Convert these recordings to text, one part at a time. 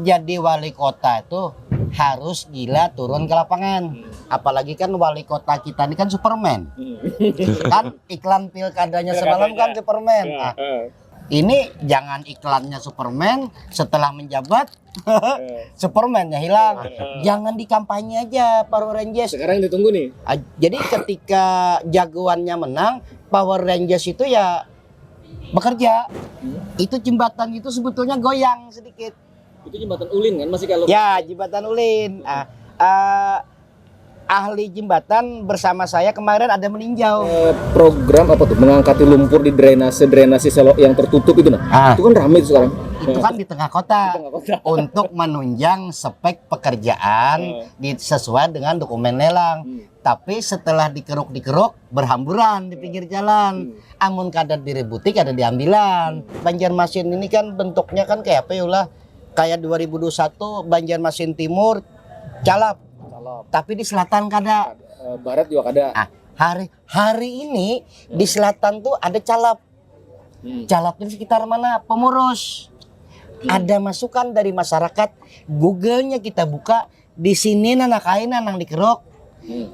jadi wali kota itu harus gila turun ke lapangan. Apalagi kan wali kota kita ini kan Superman. Kan iklan pilkadanya semalam kan Superman. Nah, ini jangan iklannya Superman, setelah menjabat Superman-nya hilang. Jangan di kampanye aja Power Rangers. Sekarang ditunggu nih. Jadi ketika jagoannya menang, Power Rangers itu ya bekerja. Itu jembatan itu sebetulnya goyang sedikit. Itu jembatan Ulin kan masih kalau. Ya, jembatan Ulin. Ahli jembatan bersama saya kemarin ada meninjau. Program apa tuh mengangkati lumpur di drainase selok yang tertutup itu nah. Itu kan ramai sekarang. Itu kan di tengah kota. Untuk menunjang spek pekerjaan sesuai dengan dokumen lelang. Tapi setelah dikeruk berhamburan di pinggir jalan. Amun kadang direbuti, kadang diambilan. Banjarmasin ini kan bentuknya kan kayak apa ya ulah? Kayak 2021 Banjarmasin Timur calap. Tapi di selatan kada. Barat juga kada. Hari ini di selatan tuh ada calap. Calapnya di sekitar mana? Pemurus. Ada masukan dari masyarakat. Google-nya kita buka, di sini nanakain nang dikerok.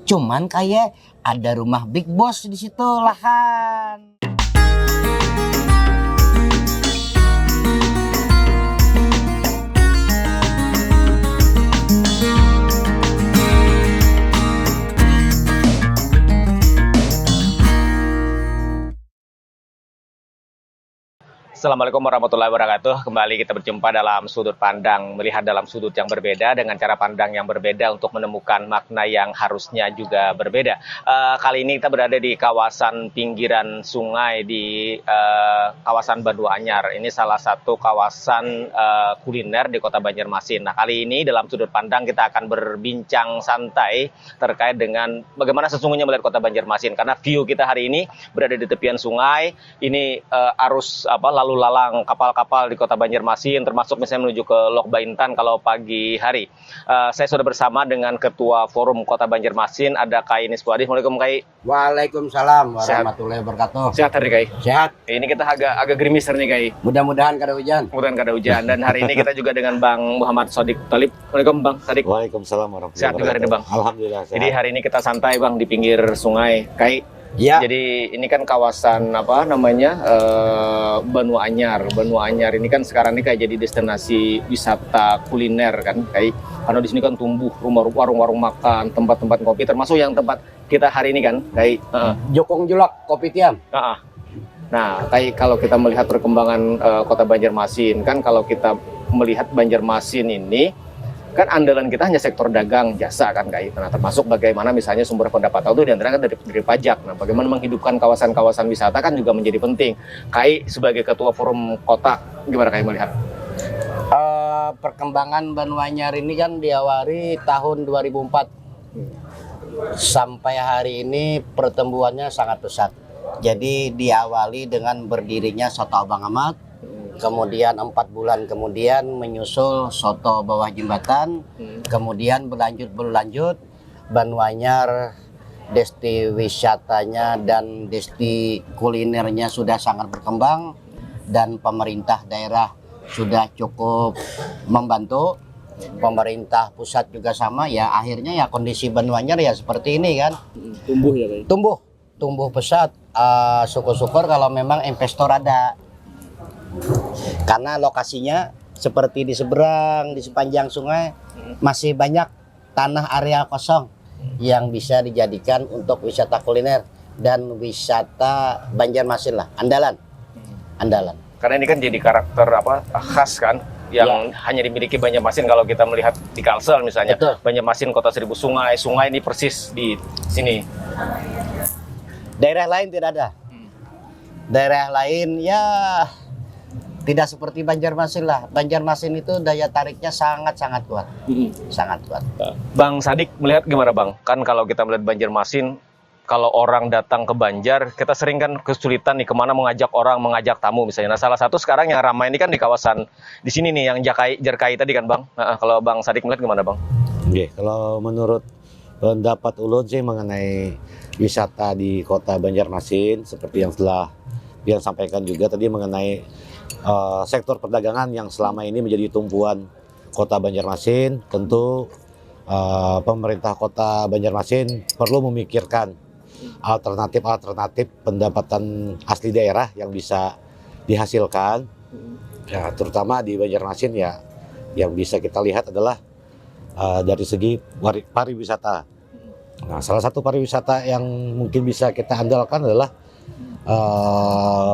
Cuman kayak ada rumah Big Boss di situ lahan. Assalamualaikum warahmatullahi wabarakatuh. Kembali kita berjumpa dalam sudut pandang, melihat dalam sudut yang berbeda dengan cara pandang yang berbeda untuk menemukan makna yang harusnya juga berbeda. Kali ini kita berada di kawasan pinggiran sungai di kawasan Banu Anyar. Ini salah satu kawasan kuliner di Kota Banjarmasin. Nah, kali ini dalam sudut pandang kita akan berbincang santai terkait dengan bagaimana sesungguhnya melihat Kota Banjarmasin. Karena view kita hari ini berada di tepian sungai. Ini arus lalu lalang kapal-kapal di Kota Banjarmasin, termasuk misalnya menuju ke Lok Baintan kalau pagi hari. Saya sudah bersama dengan Ketua Forum Kota Banjarmasin, ada Kai Niswadi. Assalamualaikum Kai. Waalaikumsalam warahmatullahi wabarakatuh. Sehat hari Kai? Sehat. Ini kita agak gerimis nih Kai. Mudah-mudahan kada hujan. Mudah-mudahan kada hujan. Dan hari ini kita juga dengan Bang Muhammad Sodik Talib. Assalamualaikum Bang Sodik. Waalaikumsalam warahmatullahi wabarakatuh. Sehat juga hari ini Bang. Alhamdulillah sehat. Jadi hari ini kita santai Bang di pinggir sungai Kai. Ya. Jadi ini kan kawasan Banu Anyar. Banu Anyar ini kan sekarang ini kayak jadi destinasi wisata kuliner kan, kayak karena di sini kan tumbuh warung-warung makan, tempat-tempat kopi, termasuk yang tempat kita hari ini kan, kayak Jokong Julak Kopi Tiam. Nah, kayak kalau kita melihat perkembangan Kota Banjarmasin kan, kalau kita melihat Banjarmasin ini kan andalan kita hanya sektor dagang jasa kan kayak. Nah, termasuk bagaimana misalnya sumber pendapatan itu diantara kan dari pajak. Nah, bagaimana menghidupkan kawasan-kawasan wisata kan juga menjadi penting. Kai sebagai ketua forum kota gimana Kai melihat? Perkembangan Banu Anyar ini kan diawali tahun 2004 sampai hari ini pertumbuhannya sangat pesat. Jadi diawali dengan berdirinya Soto Abang Ahmad. Kemudian 4 bulan kemudian menyusul Soto Bawah Jembatan, kemudian berlanjut Banu Anyar desti wisatanya dan desti kulinernya sudah sangat berkembang dan pemerintah daerah sudah cukup membantu. Pemerintah pusat juga sama ya, akhirnya ya kondisi Banu Anyar ya seperti ini kan. Tumbuh ya Pak. Tumbuh pesat. Syukur-syukur kalau memang investor ada. Karena lokasinya seperti di seberang, di sepanjang sungai masih banyak tanah area kosong yang bisa dijadikan untuk wisata kuliner dan wisata Banjarmasin lah, andalan. Karena ini kan jadi karakter khas kan yang hanya dimiliki Banjarmasin. Kalau kita melihat di Kalsel misalnya, betul. Banjarmasin kota seribu sungai ini persis di sini. Daerah lain tidak ada. Daerah lain ya tidak seperti Banjarmasin lah. Banjarmasin itu daya tariknya sangat-sangat kuat. Sangat kuat. Bang Sadik melihat gimana Bang? Kan kalau kita melihat Banjarmasin, kalau orang datang ke Banjar, kita sering kan kesulitan nih kemana mengajak tamu misalnya. Nah, salah satu sekarang yang ramai ini kan di kawasan di sini nih yang Jarkai tadi kan Bang. Kalau Bang Sadik melihat gimana Bang? Oke, kalau menurut pendapat ulun sih mengenai wisata di Kota Banjarmasin seperti yang telah dia sampaikan juga tadi mengenai sektor perdagangan yang selama ini menjadi tumpuan Kota Banjarmasin, tentu pemerintah Kota Banjarmasin perlu memikirkan alternatif pendapatan asli daerah yang bisa dihasilkan. Ya, terutama di Banjarmasin ya, yang bisa kita lihat adalah dari segi pariwisata. Nah, salah satu pariwisata yang mungkin bisa kita andalkan adalah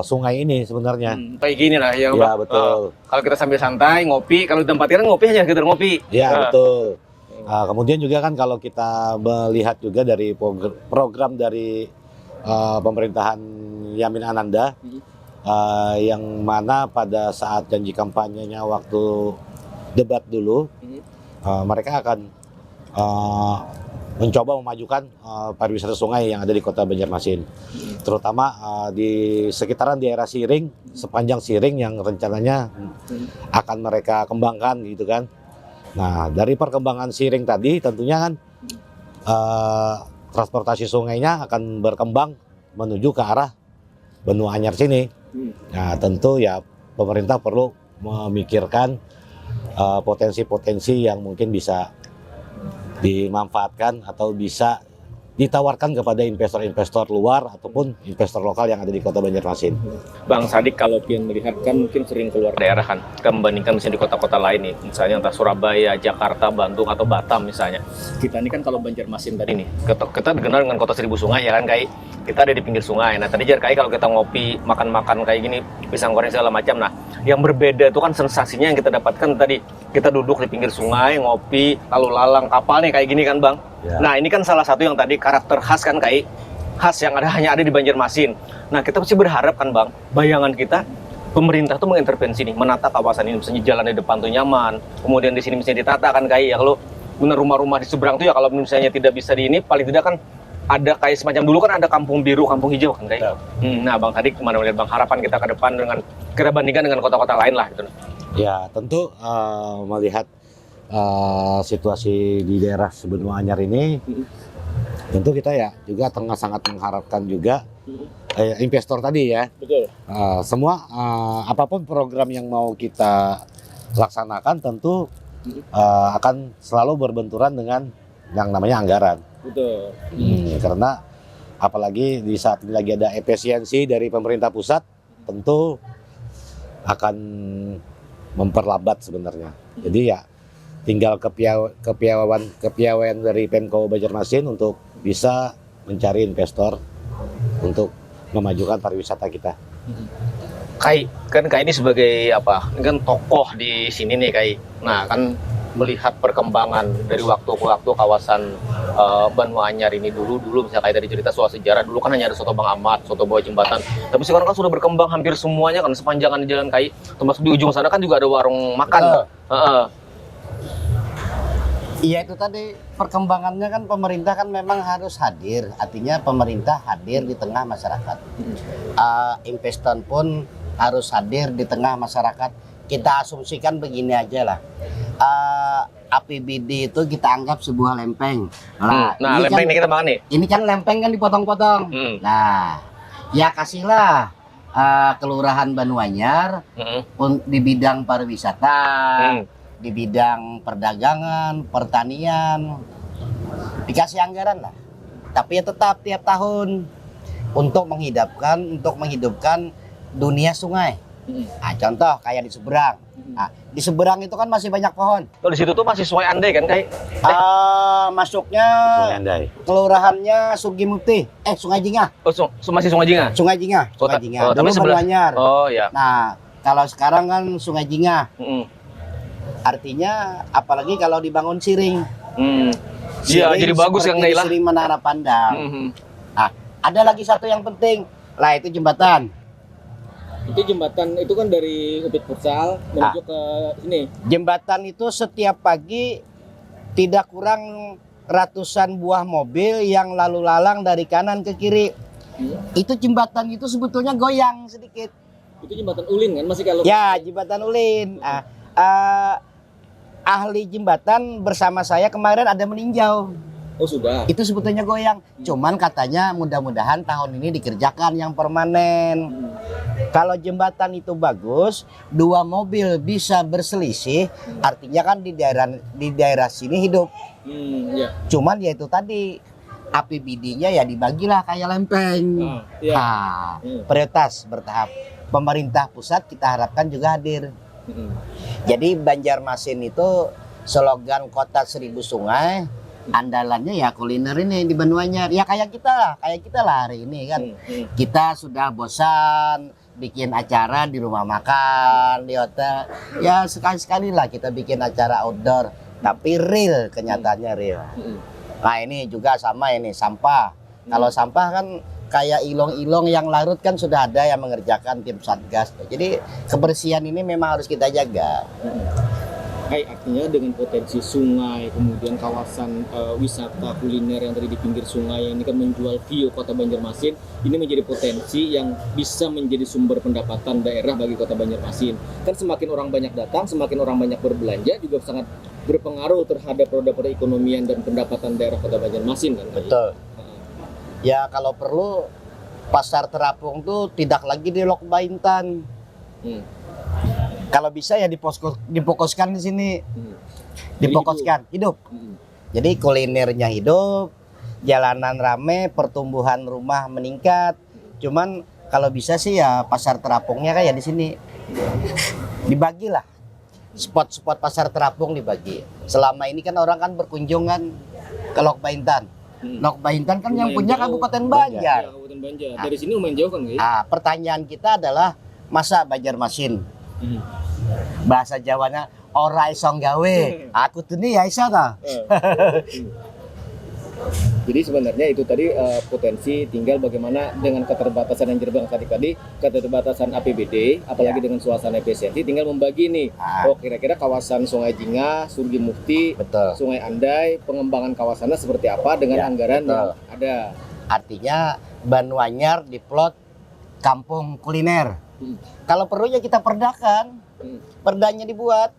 sungai ini sebenarnya. Kayak gini lah ya, Ya, betul. kalau kita sambil santai ngopi, kalau di tempat kan ngopi hanya sekedar ngopi. Ya, betul. Kemudian juga kan kalau kita melihat juga dari program dari pemerintahan Yamin Ananda, yang mana pada saat janji kampanyenya waktu debat dulu, mereka akan mencoba memajukan pariwisata sungai yang ada di Kota Banjarmasin, terutama di sekitaran daerah Siring, sepanjang Siring yang rencananya akan mereka kembangkan gitu kan. Nah, dari perkembangan Siring tadi tentunya kan transportasi sungainya akan berkembang menuju ke arah Benua Anyar sini. Nah, tentu ya pemerintah perlu memikirkan potensi-potensi yang mungkin bisa dimanfaatkan atau bisa ditawarkan kepada investor-investor luar ataupun investor lokal yang ada di Kota Banjarmasin. Bang Sadik, kalau Pian melihat kan mungkin sering keluar daerah kan, kita membandingkan misalnya di kota-kota lain nih, misalnya entah Surabaya, Jakarta, Bandung atau Batam misalnya. Kita ini kan kalau Banjarmasin tadi nih, kita dikenal dengan kota seribu sungai ya kan, kayak kita ada di pinggir sungai. Nah tadi kayak kalau kita ngopi, makan-makan kayak gini, pisang goreng segala macam. Nah yang berbeda itu kan sensasinya yang kita dapatkan tadi, kita duduk di pinggir sungai, ngopi, lalu lalang kapal nih kayak gini kan Bang. Ya. Nah ini kan salah satu yang tadi karakter khas kan, kayak khas yang hanya ada di Banjarmasin. Nah kita pasti berharap kan Bang, bayangan kita pemerintah tuh mengintervensi nih, menata kawasan ini, misalnya jalan di depan tuh nyaman, kemudian di sini misalnya ditata kan, kayak ya kalau bener rumah-rumah di seberang tuh ya kalau misalnya tidak bisa di ini, paling tidak kan ada kayak semacam dulu kan ada kampung biru, kampung hijau kan kayak. Nah Bang tadi gimana melihat Bang harapan kita ke depan dengan kita bandingkan dengan kota-kota lain lah gitu. Ya tentu melihat situasi di daerah Benua Anyar ini, tentu kita ya juga tengah sangat mengharapkan juga investor tadi ya. Betul. Semua apapun program yang mau kita laksanakan tentu akan selalu berbenturan dengan yang namanya anggaran. Betul. Karena apalagi di saat ini lagi ada efisiensi dari pemerintah pusat, tentu akan memperlambat sebenarnya. Jadi ya tinggal kepiawaian dari Pemko Banjarmasin untuk bisa mencari investor untuk memajukan pariwisata kita. Kai ini sebagai apa? Ini kan tokoh di sini nih Kai. Nah kan melihat perkembangan dari waktu ke waktu kawasan Benua Anyar ini dulu misalnya kayak tadi cerita soal sejarah, dulu kan hanya ada soto Bang Ahmad, soto bawah jembatan. Tapi sekarang kan sudah berkembang hampir semuanya kan, sepanjangan jalan Kai. Termasuk di ujung sana kan juga ada warung makan. Iya itu tadi perkembangannya kan pemerintah kan memang harus hadir, artinya pemerintah hadir di tengah masyarakat. Investor pun harus hadir di tengah masyarakat. Kita asumsikan begini aja lah, APBD itu kita anggap sebuah lempeng. Nah lempeng ini kita makan nih. Ini kan lempeng kan dipotong-potong. Nah ya kasihlah Kelurahan Benua Anyar di bidang pariwisata. Di bidang perdagangan, pertanian, dikasih anggaran lah. Tapi ya tetap tiap tahun untuk menghidupkan dunia sungai. Nah, contoh kayak di seberang. Nah, di seberang itu kan masih banyak pohon. Oh, di situ tuh masih Sungai Andai kan kayak? Masuknya Sungai Andai. Kelurahannya Sugimukti, Sungai Jingah. Oh, masih Sungai Jingah? Sungai Jingah. Sungai Jingah. Tapi Benua Anyar. Oh ya. Nah, kalau sekarang kan Sungai Jingah. Artinya apalagi kalau dibangun Siring. Iya, jadi bagus kan Nailah. Siring Menara Pandang. Nah, ada lagi satu yang penting. Lah itu jembatan. Itu jembatan itu kan dari Ubit Futsal menuju ke sini. Jembatan itu setiap pagi tidak kurang ratusan buah mobil yang lalu lalang dari kanan ke kiri. Itu jembatan itu sebetulnya goyang sedikit. Itu jembatan ulin kan masih kalau? Ya, jembatan ulin. Ahli jembatan bersama saya kemarin ada meninjau. Oh sudah. Itu sebetulnya goyang. Cuman katanya mudah-mudahan tahun ini dikerjakan yang permanen. Kalau jembatan itu bagus, dua mobil bisa berselisih, artinya kan di daerah sini hidup. Ya. Cuman ya itu tadi APBD-nya ya dibagilah kayak lempeng. Iya. Nah, prioritas bertahap. Pemerintah pusat kita harapkan juga hadir. Jadi Banjarmasin itu slogan kota 1000 sungai, andalannya ya kuliner ini di Banyuanyar. Ya kayak kita lah hari ini kan. Kita sudah bosan bikin acara di rumah makan, di hotel. Ya sekali-sekali lah kita bikin acara outdoor, tapi real, kenyataannya real. Nah ini juga sama ini sampah. Kalau sampah kan kayak ilong-ilong yang larut kan sudah ada yang mengerjakan tim Satgas. Jadi kebersihan ini memang harus kita jaga. Artinya dengan potensi sungai, kemudian kawasan wisata kuliner yang tadi di pinggir sungai, yang ini kan menjual view kota Banjarmasin, ini menjadi potensi yang bisa menjadi sumber pendapatan daerah bagi kota Banjarmasin. Kan semakin orang banyak datang, semakin orang banyak berbelanja, juga sangat berpengaruh terhadap roda perekonomian dan pendapatan daerah kota Banjarmasin kan? Betul. Ya kalau perlu pasar terapung tuh tidak lagi di Lok Baintan. Kalau bisa ya difokuskan di sini. Difokuskan hidup. Jadi kulinernya hidup, jalanan rame, pertumbuhan rumah meningkat. Cuman kalau bisa sih ya pasar terapungnya kayak di sini. Dibagilah. Spot-spot pasar terapung dibagi. Selama ini kan orang kan berkunjung kan ke Lok Baintan. Lok Baintan kan yang punya Kabupaten Banjar. Kabupaten Banjar. Dari sini lumayan jauh kan, guys? Pertanyaan kita adalah masa Banjarmasin? Bahasa Jawanya ora iso gawe. Aku tuh nih ya iso ta. Jadi sebenarnya itu tadi potensi, tinggal bagaimana dengan keterbatasan yang Jerbang tadi, keterbatasan APBD, apalagi dengan suasana efisiensi, tinggal membagi nih. Oh kira-kira kawasan Sungai Jingah, Surgi Mukti, Sungai Andai, pengembangan kawasannya seperti apa dengan anggaran yang ada. Artinya Banyuanyar diplot kampung kuliner. Kalau perlu ya kita perdakan, perdanya dibuat.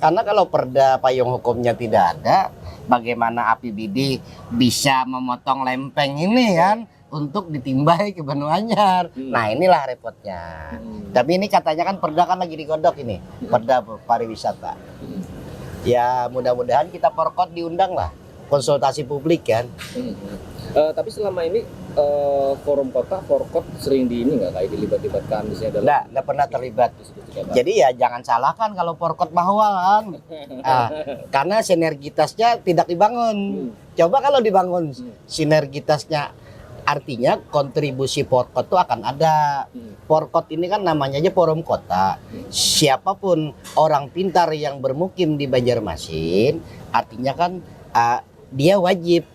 Karena kalau perda payung hukumnya tidak ada, bagaimana APBD bisa memotong lempeng ini kan untuk ditimbai ke Banyuanyar. Nah inilah repotnya. Tapi ini katanya kan perda kan lagi digodok ini, perda pariwisata. Ya mudah-mudahan kita Porkot diundang lah, konsultasi publik kan. Tapi selama ini forum kota, Porkot sering kayak dilibat-libatkan misalnya Nggak pernah terlibat. Jadi ya jangan salahkan kalau Porkot mahal kan. Karena sinergitasnya tidak dibangun. Coba kalau dibangun sinergitasnya, artinya kontribusi Porkot itu akan ada. Porkot ini kan namanya aja forum kota. Siapapun orang pintar yang bermukim di Banjarmasin, artinya kan dia wajib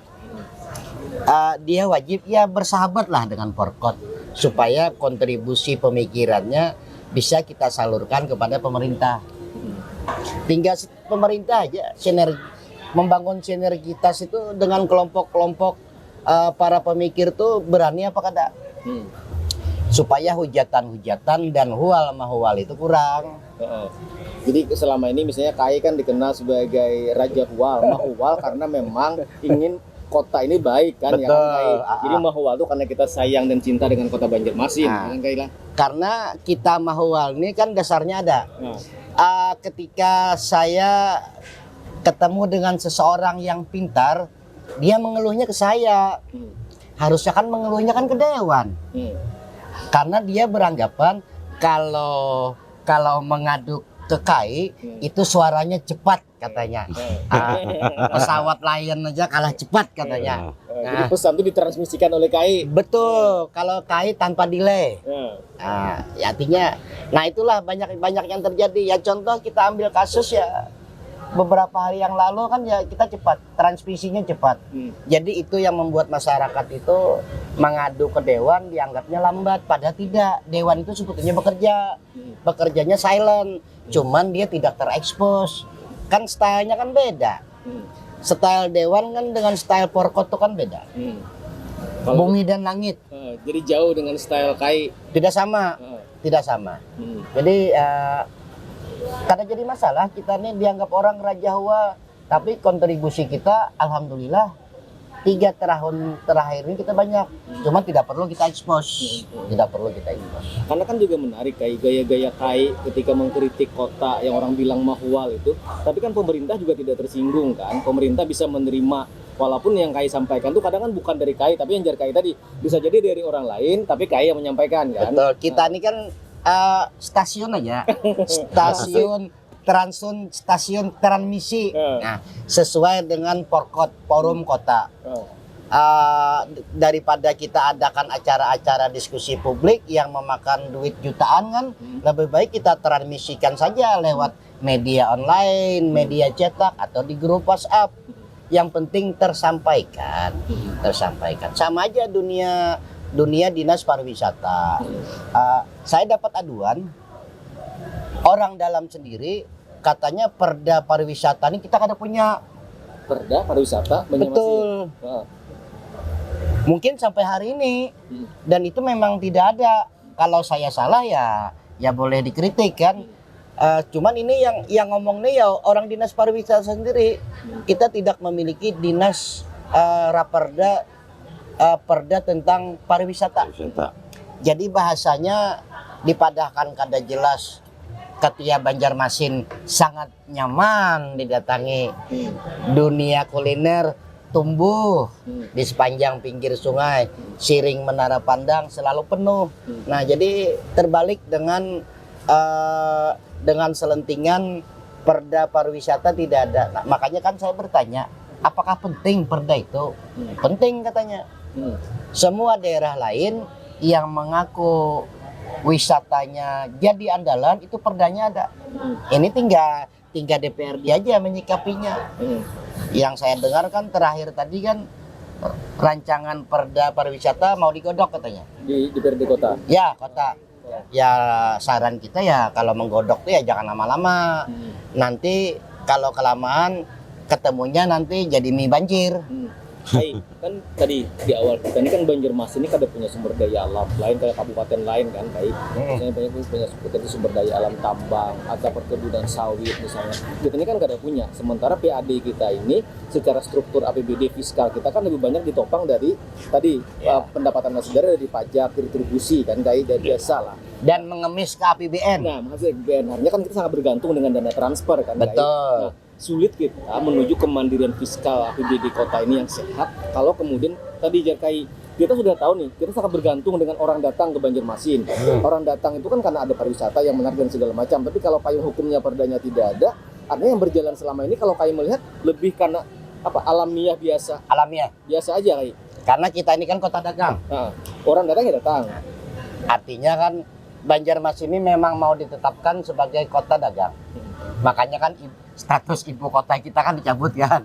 ya bersahabat lah dengan Porkot supaya kontribusi pemikirannya bisa kita salurkan kepada pemerintah. Tinggal pemerintah aja membangun sinergitas itu dengan kelompok-kelompok para pemikir tuh berani apa kata? Supaya hujatan-hujatan dan huwal-mahuwal itu kurang. Jadi selama ini misalnya KAI kan dikenal sebagai Raja Mahuwal karena memang ingin kota ini baik kan. Betul. Ya kan, jadi Mahuwal itu karena kita sayang dan cinta dengan kota Banjarmasin kan, karena kita Mahuwal ini kan dasarnya ada. Ketika saya ketemu dengan seseorang yang pintar, dia mengeluhnya ke saya. Harusnya kan mengeluhnya kan ke dewan. Karena dia beranggapan kalau mengaduk ke KAI itu suaranya cepat katanya. Pesawat Lion aja kalah cepat katanya. Jadi pesan itu ditransmisikan oleh KAI. Betul, kalau KAI tanpa delay. Ya artinya, nah itulah banyak yang terjadi. Ya contoh kita ambil kasus ya beberapa hari yang lalu kan ya kita cepat, transmisinya cepat. Jadi itu yang membuat masyarakat itu mengadu ke dewan dianggapnya lambat. Padahal tidak, dewan itu sebetulnya bekerjanya silent. Cuman dia tidak terekspos. Kan stylenya kan beda. Style dewan kan dengan style Porkot itu kan beda. Bumi dan langit. Jadi jauh dengan style KAI. Tidak sama. Jadi karena jadi masalah kita nih dianggap orang Raja Hua, tapi kontribusi kita alhamdulillah 3 tahun terakhir ini kita banyak, cuma tidak perlu kita expose, tidak perlu kita expose. Karena kan juga menarik Kai, gaya-gaya Kai ketika mengkritik kota yang orang bilang mahwal itu, tapi kan pemerintah juga tidak tersinggung kan, pemerintah bisa menerima walaupun yang Kai sampaikan itu kadang kan bukan dari Kai, tapi yang dari Kai tadi bisa jadi dari orang lain, tapi Kai yang menyampaikan kan. Betul, kita ini kan stasiun aja, stasiun stasiun transmisi. Nah, sesuai dengan forum kota. Daripada kita adakan acara-acara diskusi publik yang memakan duit jutaan kan, lebih baik kita transmisikan saja lewat media online, media cetak atau di grup WhatsApp. Yang penting tersampaikan. Sama aja dunia dinas pariwisata. Saya dapat aduan orang dalam sendiri katanya perda pariwisata ini kita kada punya. Perda pariwisata Betul. Mungkin sampai hari ini dan itu memang tidak ada. Kalau saya salah ya boleh dikritik kan. Cuman ini yang ngomong nih ya orang dinas pariwisata sendiri. Kita tidak memiliki dinas perda tentang pariwisata. Jadi bahasanya dipadahkan kada jelas. Ketia Banjarmasin sangat nyaman didatangi, dunia kuliner tumbuh di sepanjang pinggir sungai, Siring Menara Pandang selalu penuh. Nah jadi terbalik dengan selentingan perda pariwisata tidak ada. Nah, makanya kan saya bertanya, apakah penting perda itu? Penting katanya. Semua daerah lain yang mengaku wisatanya jadi andalan itu perdanya ada. Ini tinggal DPRD aja menyikapinya. Yang saya dengar kan terakhir tadi kan rancangan perda pariwisata mau digodok katanya di DPRD kota. Ya kota. Ya saran kita ya kalau menggodok tuh ya jangan lama-lama. Nanti kalau kelamaan ketemunya nanti jadi mie banjir. Hai, kan tadi di awal kita ini kan Banjarmasin ini kada punya sumber daya alam lain kayak kabupaten lain kan, Kai. Misalnya banyak punya potensi sumber daya alam tambang atau perkebunan sawit misalnya. Kita ini kan kada punya. Sementara PAD kita ini secara struktur APBD fiskal kita kan lebih banyak ditopang dari tadi pendapatan negara dari pajak, retribusi kan, Kai, dari jasa lah. Dan mengemis ke APBN. Nah, maksudnya APBN artinya kan kita sangat bergantung dengan dana transfer kan, Kai. Betul. Nah, sulit kita menuju kemandirian fiskal APBD kota ini yang sehat kalau kemudian tadi Jakai kita sudah tahu nih kita sangat bergantung dengan orang datang ke Banjarmasin. Orang datang itu kan karena ada pariwisata yang menarik dan segala macam, tapi kalau payung hukumnya perdanya tidak ada, artinya yang berjalan selama ini kalau Kai melihat lebih karena apa alamiah biasa aja Kai. Karena kita ini kan kota dagang. Orang datang ya datang. Artinya kan Banjarmasin ini memang mau ditetapkan sebagai kota dagang. Makanya kan status ibu kota kita kan dicabut kan.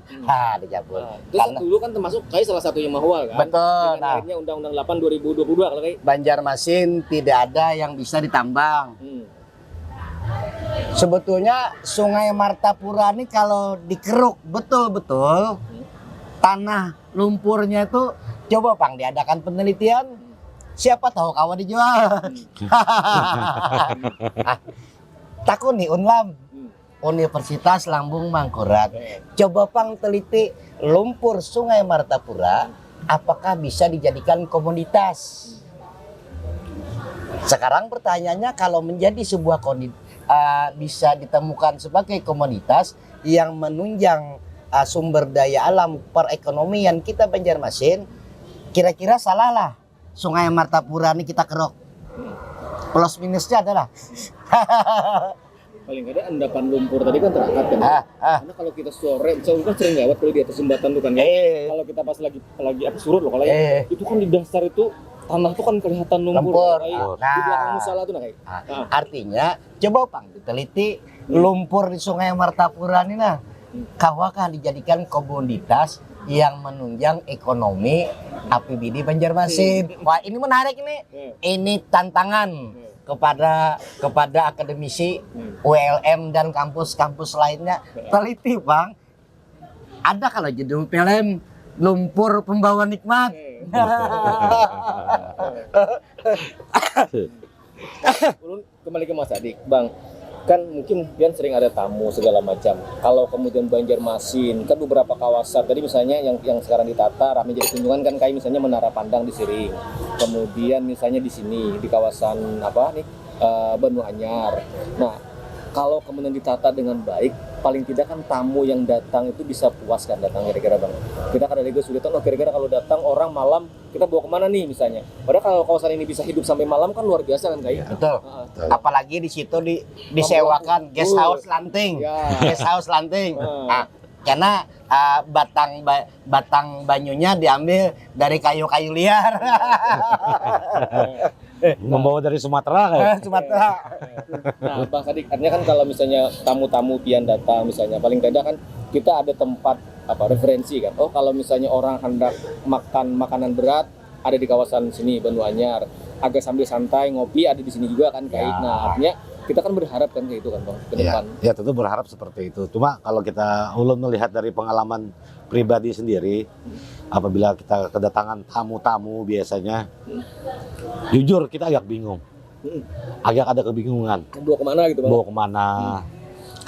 Dicabut. Terus Karena dulu kan termasuk Kai salah satu yang mahwal kan. Betul. Dengan akhirnya Undang-Undang 8 2022 kalau Kai. Banjarmasin tidak ada yang bisa ditambang. Sebetulnya Sungai Martapura ini kalau dikeruk betul-betul tanah lumpurnya itu coba Bang diadakan penelitian. Siapa tahu kawan dijual. Takut nih Unlam. Universitas Lambung Mangkurat. Coba Pang teliti lumpur Sungai Martapura apakah bisa dijadikan komoditas. Sekarang pertanyaannya kalau menjadi sebuah bisa ditemukan sebagai komoditas yang menunjang sumber daya alam perekonomian kita Banjarmasin, kira-kira salah lah Sungai Martapura ini kita kerok. Plus minusnya adalah paling ada endapan lumpur tadi kan terangkat kan. Karena kalau kita sore, misalnya kan sering lewat kalau di atas jembatan tuh kan ya. Kalau kita pas lagi apa surut loh kalau ya. Itu kan di dasar itu tanah tuh kan kelihatan lumpur. Di belakang musola tuh kayak. Artinya coba Pang diteliti lumpur di Sungai Martapura ini nah. Kawakah dijadikan komoditas yang menunjang ekonomi APBD Banjarmasin. Wah, ini menarik nih. Ini tantangan kepada akademisi ULM dan kampus-kampus lainnya. Teliti Bang, ada kalau judul film Lumpur Pembawa Nikmat. Ulun kembali ke Mas Adik, Bang. kan mungkin Pian sering ada tamu segala macam. Kalau kemudian Banjarmasin kan beberapa kawasan tadi misalnya yang sekarang ditata ramai jadi kunjungan kan kayak misalnya Menara Pandang di Siring, kemudian misalnya di sini di kawasan apa nih Benua Anyar. Nah kalau kemudian ditata dengan baik, paling tidak kan tamu yang datang itu bisa puas kan datang kira-kira bang. Kita kan ada kesulitan, oh kira-kira kalau datang orang malam kita bawa kemana nih misalnya. Padahal kalau kawasan ini bisa hidup sampai malam kan luar biasa kan kayak. Betul. Apalagi di situ disewakan guest house lanting. Ya. Guest house lanting. Nah, karena batang banyunya diambil dari kayu-kayu liar. Membawa dari Sumatera kayak. Sumatera. Nah, Bang Sadik, artinya kan kalau misalnya tamu-tamu Pian datang misalnya, paling tidak kan kita ada tempat referensi kan. Oh, kalau misalnya orang hendak makan makanan berat ada di kawasan sini Benua Anyar, agak sambil santai ngopi ada di sini juga kan kayak. Ya. Nah, artinya kita kan berharap kan kayak itu kan Bang ke depan. Ya tentu berharap seperti itu. Cuma kalau kita ulun melihat dari pengalaman pribadi sendiri, apabila kita kedatangan tamu-tamu biasanya, jujur kita agak bingung, agak ada kebingungan. Bawa kemana gitu Bang? Bawa kemana?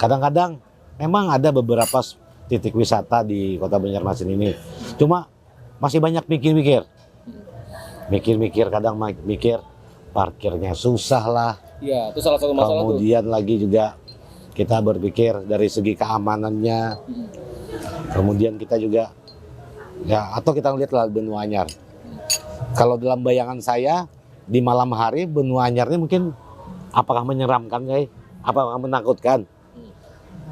Kadang-kadang memang ada beberapa titik wisata di Kota Banjarmasin ini, cuma masih banyak mikir-mikir, kadang mikir parkirnya susah lah. Iya, itu salah satu masalah tuh. Kemudian lagi juga kita berpikir dari segi keamanannya. Kemudian kita juga ya atau kita lihat lah Benua Anyar. Kalau dalam bayangan saya di malam hari Benua Anyar ini mungkin apakah menyeramkan guys? Apakah menakutkan?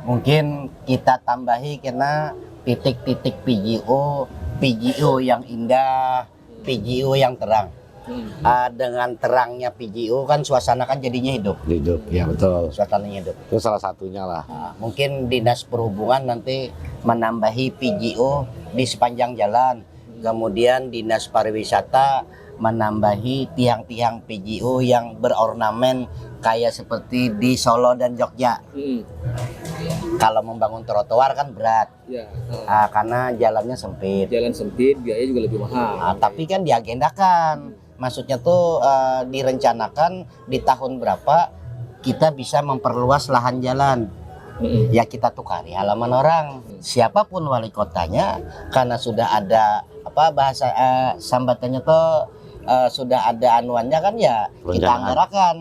Mungkin kita tambahi karena titik-titik PGO yang indah, PGO yang terang. Dengan terangnya PGO kan suasana kan jadinya hidup. Hidup, ya betul. Suasananya hidup. Itu salah satunya lah. Mungkin Dinas Perhubungan nanti menambahi PGO di sepanjang jalan. Kemudian Dinas Pariwisata menambahi tiang-tiang PGO yang berornamen kayak seperti di Solo dan Jogja. Kalau membangun trotoar kan berat. Ya. Karena jalannya sempit. Jalan sempit, biaya juga lebih mahal. Tapi kan diagendakan. Maksudnya tuh direncanakan di tahun berapa kita bisa memperluas lahan jalan. Ya kita tukari halaman orang. Siapapun wali kotanya karena sudah ada bahasa sambatannya tuh sudah ada anuannya kan ya kita anggarkan.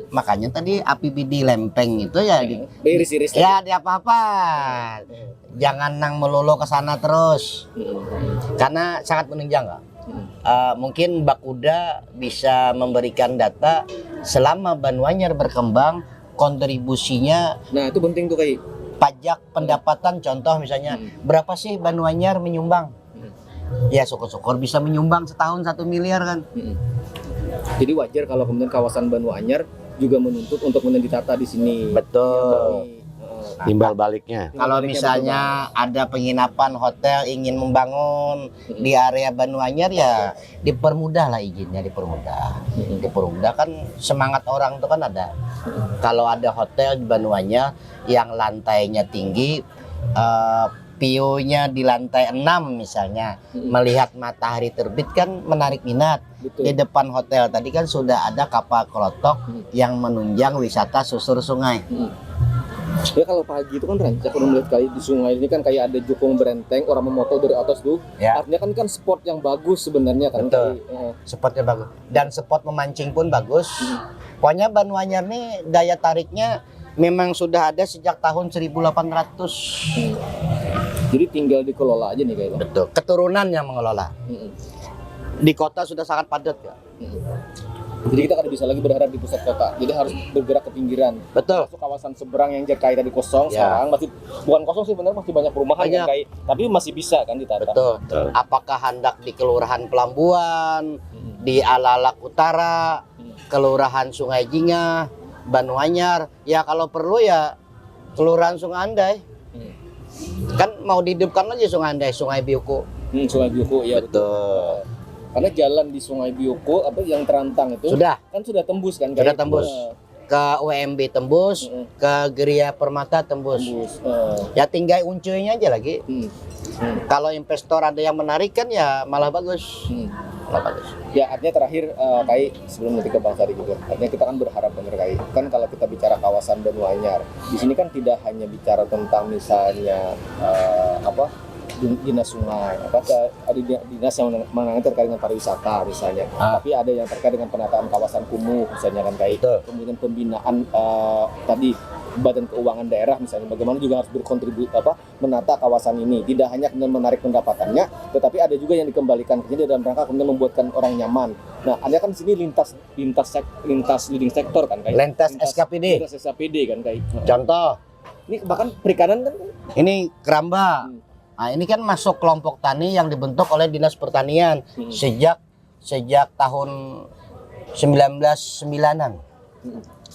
Makanya tadi APBD Lempeng itu ya Iris-iris ya di apa-apa. Jangan nang melulu ke sana terus. Karena sangat menunjang. Mungkin Bakuda bisa memberikan data selama Benua Anyar berkembang kontribusinya. Nah itu penting tuh kayak pajak pendapatan contoh misalnya berapa sih Benua Anyar menyumbang? Ya syukur-syukur bisa menyumbang setahun 1 miliar kan. Jadi wajar kalau kemudian kawasan Benua Anyar juga menuntut untuk kemudian ditata di sini. Betul. Timbal baliknya. Kalau misalnya ada penginapan hotel ingin membangun di area Benua Anyar ya dipermudah lah izinnya, dipermudah kan semangat orang itu kan ada. Kalau ada hotel di Benua Anyar yang lantainya tinggi, view-nya di lantai 6 misalnya, melihat matahari terbit kan menarik minat. Betul. Di depan hotel tadi kan sudah ada kapal kelotok yang menunjang wisata susur sungai. Ya kalau pagi itu kan rancak kalau melihat kali di sungai ini kan kayak ada jukung berenteng orang memoto dari atas tuh. Ya. Artinya kan spot yang bagus sebenarnya kan. Betul. Spotnya bagus dan spot memancing pun bagus. Pokoknya Benua Anyar nih daya tariknya memang sudah ada sejak tahun 1800. Jadi tinggal dikelola aja nih kayak. Betul. Keturunan yang mengelola. Di kota sudah sangat padat ya. Jadi kita kan bisa lagi berharap di pusat kota. Jadi harus bergerak ke pinggiran. Betul. Masuk kawasan seberang yang kayak tadi kosong sekarang masih bukan kosong sih benar masih banyak perumahan yang kayak tapi masih bisa kan ditata. Betul. Apakah hendak di Kelurahan Pelambuan, di Alalak Utara, Kelurahan Sungai Jingah, Benua Anyar, ya kalau perlu ya Kelurahan Sungai Andai. Kan mau dihidupkan aja Sungai Andai, Sungai Biuku. Sungai Biuku ya betul. Karena jalan di Sungai Biuku yang terantang itu sudah tembus kan? Sudah tembus. Ke UMB tembus, ke Geria Permata tembus. Ya tinggal uncuinya aja lagi. Kalau investor ada yang menarik kan ya malah bagus. nggak bagus. Ya artinya terakhir Kai, sebelum nanti ke Bang Sari juga, artinya kita kan berharap bener Kai, kan kalau kita bicara kawasan Banu Anyar, di sini kan tidak hanya bicara tentang misalnya dinas sungai, ada dinas yang menangani terkait dengan pariwisata misalnya, tapi ada yang terkait dengan penataan kawasan kumuh misalnya kan Kai, kemudian pembinaan tadi Badan Keuangan Daerah misalnya, bagaimana juga harus berkontribusi menata kawasan ini, tidak hanya kemudian menarik pendapatannya, tetapi ada juga yang dikembalikan ke sini dalam rangka kemudian membuatkan orang nyaman. Nah, ada kan di sini lintas leading sektor kan Kai? Lintas SKPD. Lintas SKPD kan Kai. Contoh, Ini bahkan perikanan kan? ini keramba. Nah, ini kan masuk kelompok tani yang dibentuk oleh Dinas Pertanian sejak tahun 1999-an.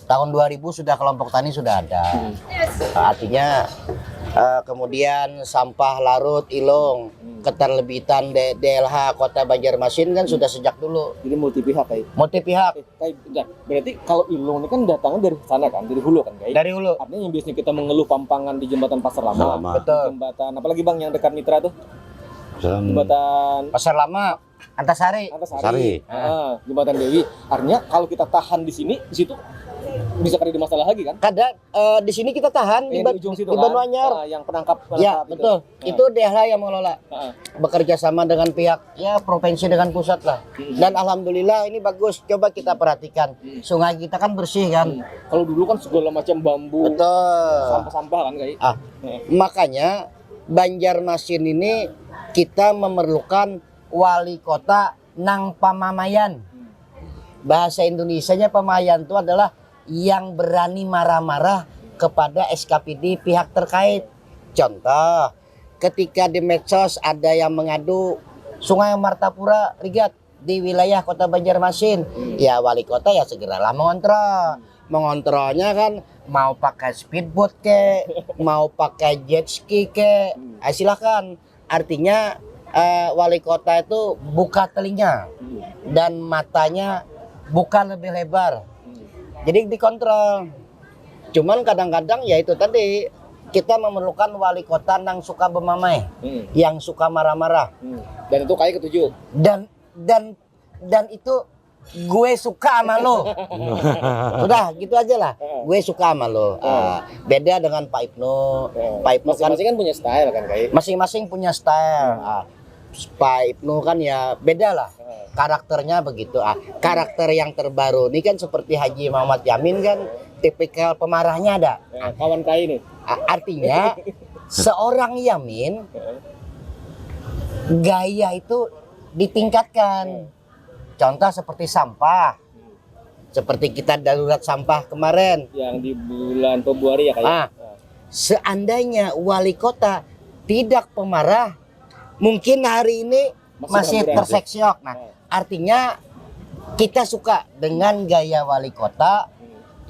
Tahun 2000 sudah kelompok tani sudah ada. Artinya kemudian sampah larut Ilong, keterlibatan DLH Kota Banjarmasin kan sudah sejak dulu. Jadi multi pihak Kai. Multi pihak. Kai, berarti kalau Ilong ini kan datangnya dari sana kan, dari hulu kan Kai? Dari hulu. Artinya yang biasanya kita mengeluh pampangan di jembatan Pasar Lama. Betul. Jembatan apalagi Bang yang dekat Mitra tuh? Jembatan Pasar Lama, Antasari. Jembatan Dewi. Artinya kalau kita tahan di sini, di situ bisa ada masalah lagi kan? Kadang di sini kita tahan di ujung situ Banu kan? Anyar. Yang penangkap Ya, itu. betul. Itu DLH yang mengelola. Bekerja sama dengan pihak ya provinsi dengan pusat lah. Dan alhamdulillah ini bagus. Coba kita perhatikan. Sungai kita kan bersih kan. Kalau dulu kan segala macam bambu, Betul. sampah-sampah kan Kai? Makanya Banjarmasin ini kita memerlukan wali kota nang pamamayan. Bahasa Indonesianya pamamayan itu adalah yang berani marah-marah kepada SKPD pihak terkait. Contoh, ketika di medsos ada yang mengadu Sungai Martapura Rigat di wilayah Kota Banjarmasin, ya wali kota ya segeralah mengontrol. Mengontrolnya kan mau pakai speedboat ke, mau pakai jet ski ke, silakan. Artinya wali kota itu buka telinga dan matanya buka lebih lebar. Jadi dikontrol. Cuman kadang-kadang ya itu tadi kita memerlukan wali kota yang suka bermamai, yang suka marah-marah. Dan itu Kai ketujuh. Dan itu gue suka sama lo. Udah gitu aja lah. Gue suka sama lo. Beda dengan Pak Ibnu. Pak Ibnu Masing-masing kan punya style kan Kai? Masing-masing punya style. Pak Ibnu kan ya beda lah. Karakternya begitu. Karakter yang terbaru ini kan seperti Haji Muhammad Yamin kan tipikal pemarahnya ada. Kawan Kai ini. Artinya seorang Yamin gaya itu ditingkatkan. Contoh seperti sampah. Seperti kita darurat sampah kemarin. Yang di bulan Februari ya Kai? Seandainya wali kota tidak pemarah, mungkin hari ini masih terseksiok. Nah, artinya kita suka dengan gaya wali kota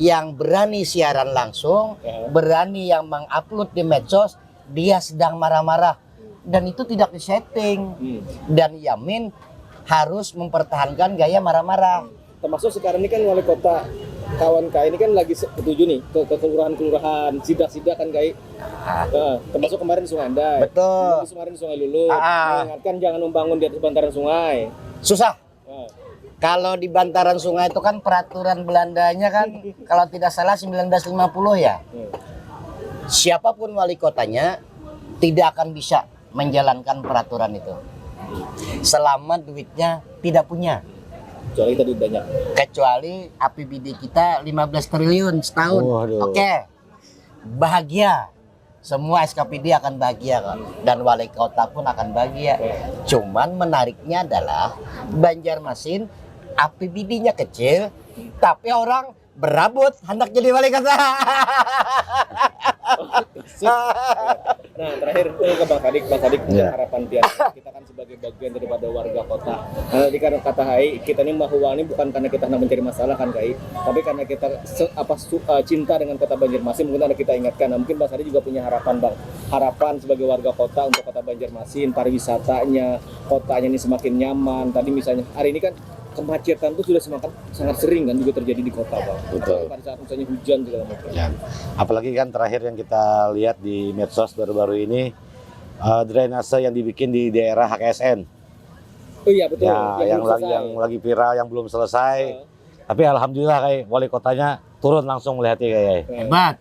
yang berani siaran langsung, berani yang mengupload di medsos, dia sedang marah-marah dan itu tidak disetting. Dan Yamin harus mempertahankan gaya marah-marah. Termasuk sekarang ini kan wali kota kawan Kai ini kan lagi ketujuh nih ke kelurahan-kelurahan, sidak-sidak kan Kai. Termasuk kemarin Sungai Andai. Betul. Kemarin Sungai Lulut. Mengingatkan jangan membangun di atas bantaran sungai. Susah. Kalau di bantaran sungai itu kan peraturan Belandanya kan kalau tidak salah 1950 ya. Siapapun wali kotanya tidak akan bisa menjalankan peraturan itu. Selama duitnya tidak punya. Kecuali tadi banyak. Kecuali APBD kita 15 triliun setahun. Oke. Bahagia. Semua SKPD akan bahagia kok. Dan wali kota pun akan bahagia. Cuman menariknya adalah Banjarmasin APBD-nya kecil, tapi orang berabut hendak jadi wali kota. Nah terakhir ke Bang Sadik harapan tiap kita kan sebagai bagian daripada warga kota. Nah, tadi kan kata Hai, kita ini bahwa ini bukan karena kita hendak mencari masalah kan Kai, tapi karena kita cinta dengan kota Banjarmasin, mungkin ada kita ingatkan. Nah, mungkin Bang Sadik juga punya harapan Bang, harapan sebagai warga kota untuk kota Banjarmasin, pariwisatanya, kotanya ini semakin nyaman. Tadi misalnya hari ini kan kemacetan itu sudah sangat sering kan juga terjadi di kota Bang. Betul. Pada saat misalnya hujan segala macam. Ya. Apalagi kan terakhir yang kita lihat di medsos baru-baru ini drainase yang dibikin di daerah HKSN. Oh iya betul. Ya, yang lagi viral, yang belum selesai. Tapi alhamdulillah kayak wali kotanya turun langsung melihatnya kayak. Hebat.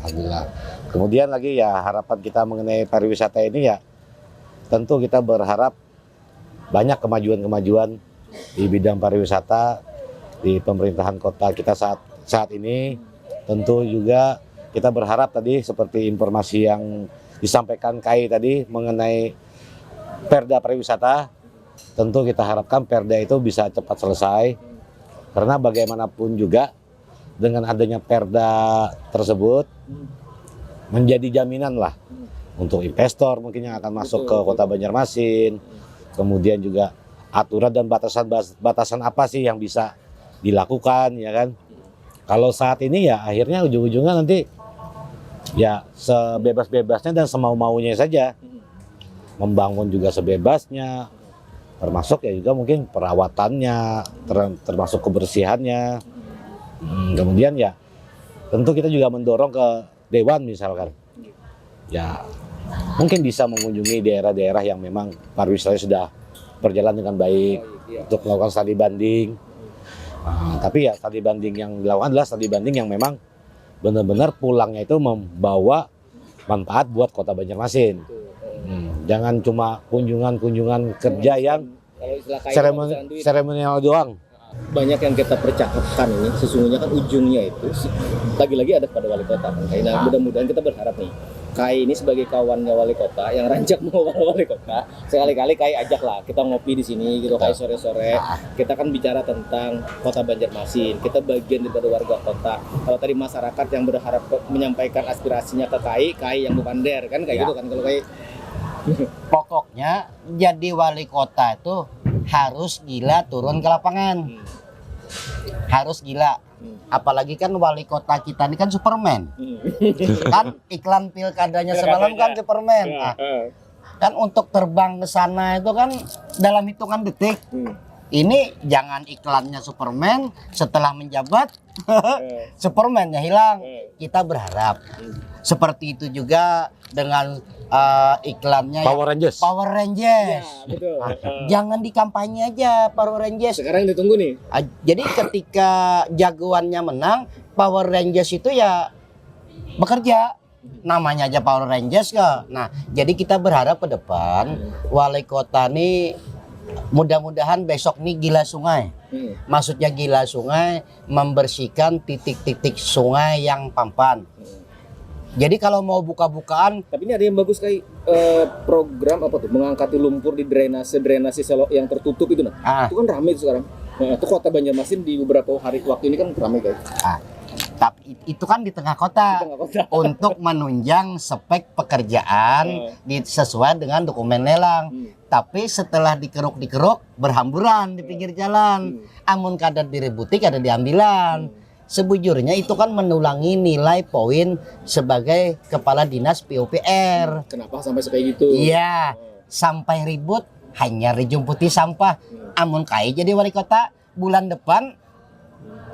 Alhamdulillah. Kemudian lagi ya harapan kita mengenai pariwisata ini ya tentu kita berharap banyak kemajuan-kemajuan di bidang pariwisata di pemerintahan kota kita saat ini. Tentu juga kita berharap tadi seperti informasi yang disampaikan Kai tadi mengenai Perda pariwisata. Tentu kita harapkan Perda itu bisa cepat selesai karena bagaimanapun juga dengan adanya Perda tersebut menjadi jaminan lah untuk investor mungkin yang akan masuk ke Kota Banjarmasin. Kemudian juga aturan dan batasan apa sih yang bisa dilakukan ya kan. Kalau saat ini ya akhirnya ujung-ujungnya nanti ya sebebas-bebasnya dan semau-maunya saja. Membangun juga sebebasnya, termasuk ya juga mungkin perawatannya, termasuk kebersihannya. Kemudian ya tentu kita juga mendorong ke Dewan misalkan. Ya mungkin bisa mengunjungi daerah-daerah yang memang pariwisatanya sudah berjalan dengan baik untuk melakukan studi banding. Tapi ya studi banding yang dilakukan adalah studi banding yang memang benar-benar pulangnya itu membawa manfaat buat Kota Banjarmasin. Jangan cuma kunjungan kerja yang seremonial doang. Banyak yang kita percakapkan ini sesungguhnya kan ujungnya itu lagi-lagi ada pada wali kota kan. Nah, mudah-mudahan kita berharap nih Kai ini sebagai kawannya wali kota yang rancak mau wali kota, sekali-kali Kai ajak lah kita ngopi di sini gitu Kai sore-sore. Kita kan bicara tentang Kota Banjarmasin. Kita bagian dari warga kota. Kalau tadi masyarakat yang berharap menyampaikan aspirasinya ke Kai yang bukander kan kayak gitu kan kalau Kai. Pokoknya jadi wali kota itu harus gila turun ke lapangan. Harus gila. Apalagi kan wali kota kita ini kan Superman. Kan iklan pilkadanya semalam kan Superman. Nah, kan untuk terbang ke sana itu kan dalam hitungan detik. Ini jangan iklannya Superman, setelah menjabat Superman-nya hilang. Kita berharap seperti itu juga dengan iklannya Power Rangers. Power Rangers. Ya, betul. Jangan di kampanye aja Power Rangers. Sekarang ditunggu nih. Jadi ketika jagoannya menang, Power Rangers itu ya bekerja. Namanya aja Power Rangers kok. Nah, jadi kita berharap ke depan wali kota nih mudah-mudahan besok nih gila sungai. Maksudnya gila sungai membersihkan titik-titik sungai yang pampan. Jadi kalau mau buka-bukaan, Tapi ini ada yang bagus kayak program apa tuh mengangkati lumpur di drainase yang tertutup itu nah. Itu kan ramai sekarang. Nah, itu Kota Banjarmasin di beberapa hari waktu ini kan ramai guys. tapi itu kan di tengah kota, untuk menunjang spek pekerjaan sesuai dengan dokumen lelang. Tapi setelah dikeruk berhamburan di pinggir jalan. Amun kadar direbuti kadar diambilan. Sebujurnya itu kan menulangi nilai poin sebagai kepala dinas PUPR. Kenapa sampai kayak gitu? Iya, sampai ribut hanya dijumputi sampah. Amun Kai jadi wali kota bulan depan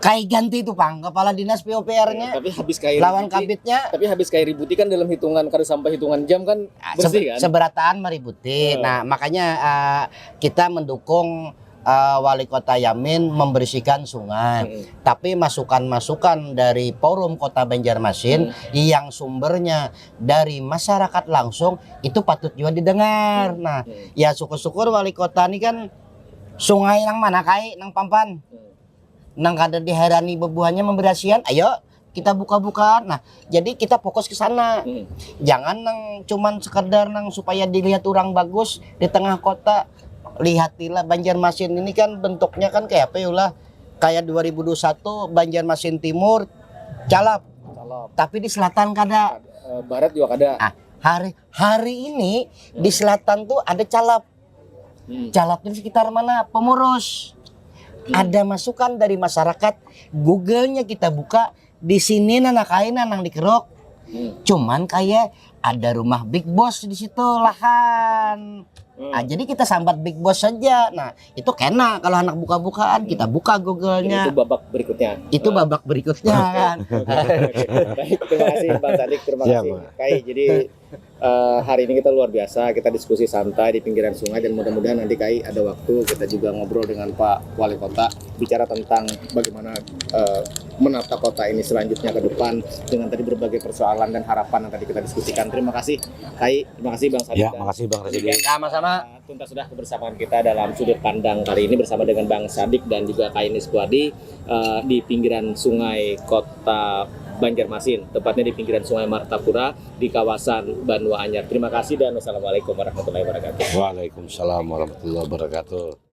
Kai ganti itu Pang kepala dinas PUPR-nya. Tapi habis Kai lawan kabitnya. Tapi habis Kai ributi kan dalam hitungan kada sampai hitungan jam kan bersih kan? Seberataan meributi. Nah, makanya kita mendukung wali kota Yamin membersihkan sungai. Tapi masukan-masukan dari Forum Kota Banjarmasin yang sumbernya dari masyarakat langsung itu patut juga didengar. Nah, ya syukur-syukur wali kota ini kan sungai nang mana Kai nang pampan. Nang kada diherani bebuahnya memberasihan. Ayo kita buka-bukaan. Nah, jadi kita fokus ke sana. Jangan nang cuman sekedar nang supaya dilihat orang bagus di tengah kota. Lihatilah Banjarmasin ini kan bentuknya kan kayak apa ya lah, kayak 2021 Banjarmasin Timur calap. Tapi di selatan kada, barat juga kada. Hari ini di selatan tuh ada calap. Calapnya di sekitar mana? Pemurus. Ada masukan dari masyarakat, Google-nya kita buka, di sini kain nang dikerok. Cuman kayak ada rumah Big Boss di situ lahan. Nah, jadi kita sambat Big Boss saja. Nah, itu kena kalau anak buka-bukaan kita buka Itu Google-nya. babak berikutnya. Itu babak berikutnya kan. Baik, terima kasih Bang Sadik, terima Siap, kasih. Pak. Kai, jadi hari ini kita luar biasa, kita diskusi santai di pinggiran sungai dan mudah-mudahan nanti Kai ada waktu kita juga ngobrol dengan Pak Wali Kota bicara tentang bagaimana menata kota ini selanjutnya ke depan dengan tadi berbagai persoalan dan harapan yang tadi kita diskusikan. Terima kasih Kai, terima kasih Bang Sadik. Ya, makasih Bang Residi. Sama-sama. Tuntas sudah kebersamaan kita dalam sudut pandang kali ini bersama dengan Bang Sadik dan juga Kai Niswadi di pinggiran sungai kota Banjarmasin, tepatnya di pinggiran sungai Martapura di kawasan Banua Anyar. Terima kasih dan wassalamualaikum warahmatullahi wabarakatuh. Waalaikumsalam warahmatullahi wabarakatuh.